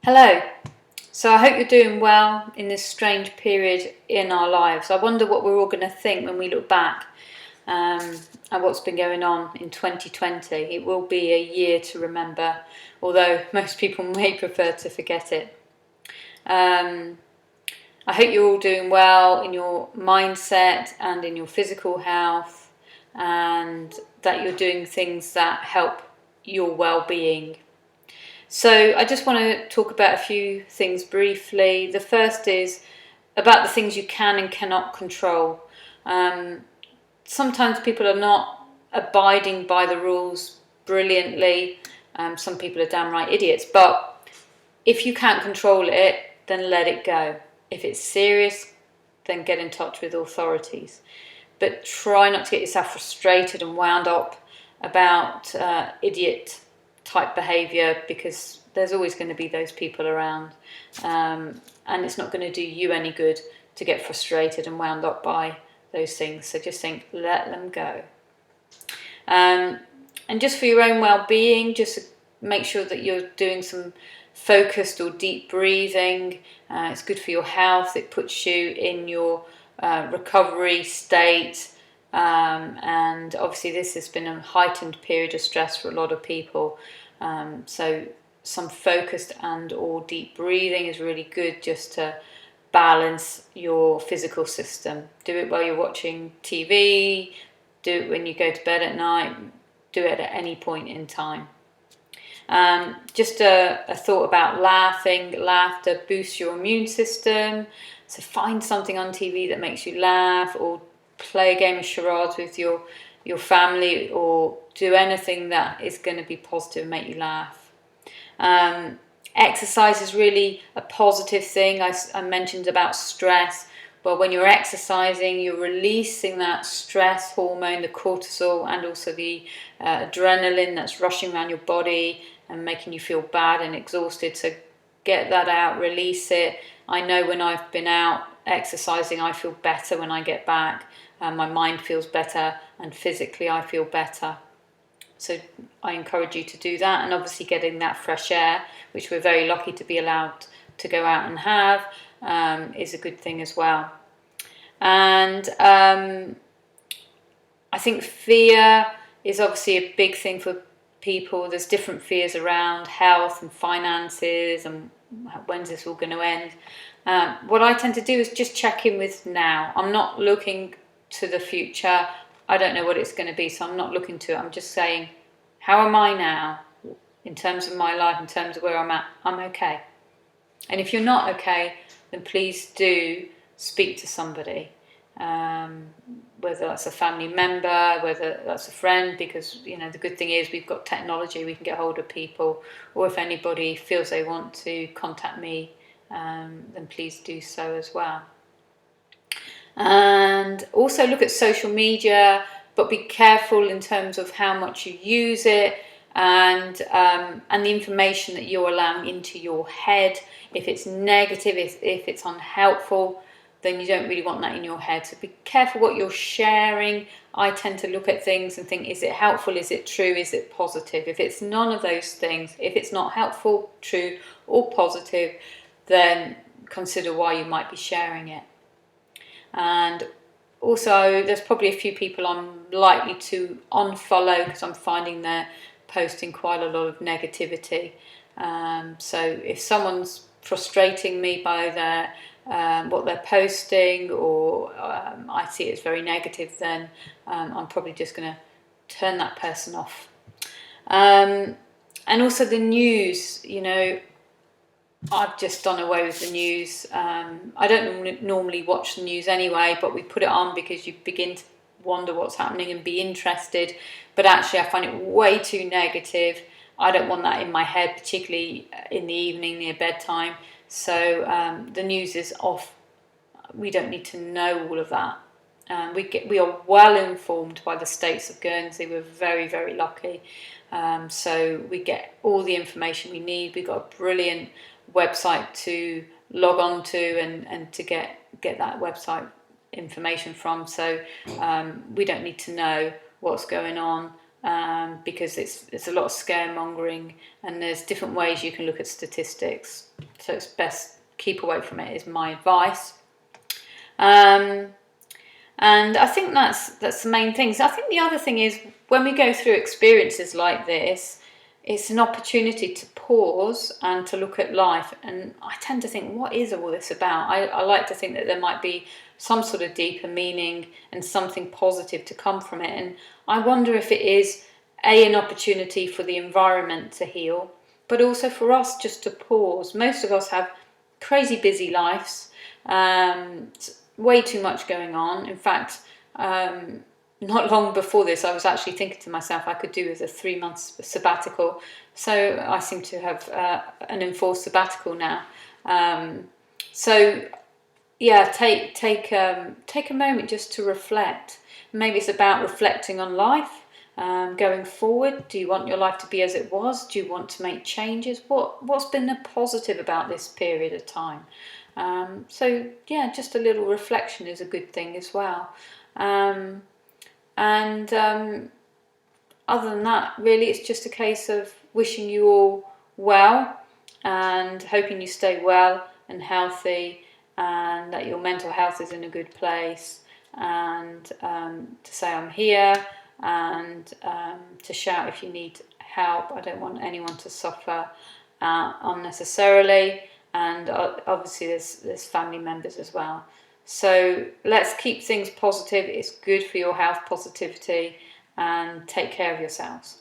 Hello. So I hope you're doing well in this strange period in our lives. I wonder what we're all going to think when we look back at what's been going on in 2020. It will be a year to remember, although most people may prefer to forget it. I hope you're all doing well in your mindset and in your physical health, and that you're doing things that help your well-being. So I just want to talk about a few things briefly. The first is about the things you can and cannot control. Sometimes people are not abiding by the rules brilliantly. Some people are downright idiots. But if you can't control it, then let it go. If it's serious, then get in touch with authorities. But try not to get yourself frustrated and wound up about idiot type behaviour, because there's always going to be those people around, and it's not going to do you any good to get frustrated and wound up by those things. So just think, let them go. And just for your own well-being, just make sure that you're doing some focused or deep breathing. It's good for your health. It puts you in your recovery state. And obviously this has been a heightened period of stress for a lot of people, so some focused and or deep breathing is really good, just to balance your physical system. Do it while you're watching TV, do it when you go to bed at night, do it at any point in time. Just a thought about laughing. Laughter boosts your immune system, so find something on TV that makes you laugh, or play a game of charades with your family, or do anything that is going to be positive and make you laugh. Exercise is really a positive thing. I mentioned about stress. Well, when you're exercising, you're releasing that stress hormone, the cortisol, and also the adrenaline that's rushing around your body and making you feel bad and exhausted. So get that out, release it. I know when I've been out exercising, I feel better when I get back. My mind feels better, and physically I feel better. So I encourage you to do that, and obviously getting that fresh air, which we're very lucky to be allowed to go out and have, is a good thing as well. And I think fear is obviously a big thing for people. There's different fears around health and finances, and when's this all going to end. What I tend to do is just check in with now. I'm not looking to the future. I don't know what it's going to be, so I'm not looking to it. I'm just saying, how am I now in terms of my life, in terms of where I'm at? I'm okay. And if you're not okay, then please do speak to somebody, whether that's a family member, whether that's a friend, because the good thing is we've got technology, we can get hold of people, or if anybody feels they want to contact me, then please do so as well. And also look at social media, but be careful in terms of how much you use it, and the information that you're allowing into your head. If it's negative, if it's unhelpful, then you don't really want that in your head. So be careful what you're sharing. I tend to look at things and think, is it helpful? Is it true? Is it positive? If it's none of those things, if it's not helpful, true, or positive, then consider why you might be sharing it. And also, there's probably a few people I'm likely to unfollow, because I'm finding they're posting quite a lot of negativity. So if someone's frustrating me by their what they're posting, or I see it as very negative, then I'm probably just going to turn that person off. And also the news, I've just done away with the news. I don't normally watch the news anyway, but we put it on because you begin to wonder what's happening and be interested. But actually, I find it way too negative. I don't want that in my head, particularly in the evening near bedtime. So the news is off. We don't need to know all of that. We are well informed by the states of Guernsey. We're very, very lucky. So we get all the information we need. We've got a brilliant website to log on to and to get that website information from. So we don't need to know what's going on because it's a lot of scaremongering, and there's different ways you can look at statistics. So it's best keep away from it, is my advice. And I think that's the main thing. So I think the other thing is, when we go through experiences like this, it's an opportunity to pause and to look at life. And I tend to think, what is all this about? I like to think that there might be some sort of deeper meaning and something positive to come from it. And I wonder if it is an opportunity for the environment to heal, but also for us just to pause. Most of us have crazy busy lives, way too much going on. In fact, not long before this, I was actually thinking to myself I could do with a 3 months sabbatical. So I seem to have an enforced sabbatical now. So yeah, take a moment just to reflect. Maybe it's about reflecting on life. Going forward, do you want your life to be as it was? Do you want to make changes? What's been the positive about this period of time? So yeah, just a little reflection is a good thing as well. Other than that, really, it's just a case of wishing you all well and hoping you stay well and healthy, and that your mental health is in a good place, and to say I'm here, and to shout if you need help. I don't want anyone to suffer unnecessarily, and obviously there's family members as well. So let's keep things positive. It's good for your health, positivity, and take care of yourselves.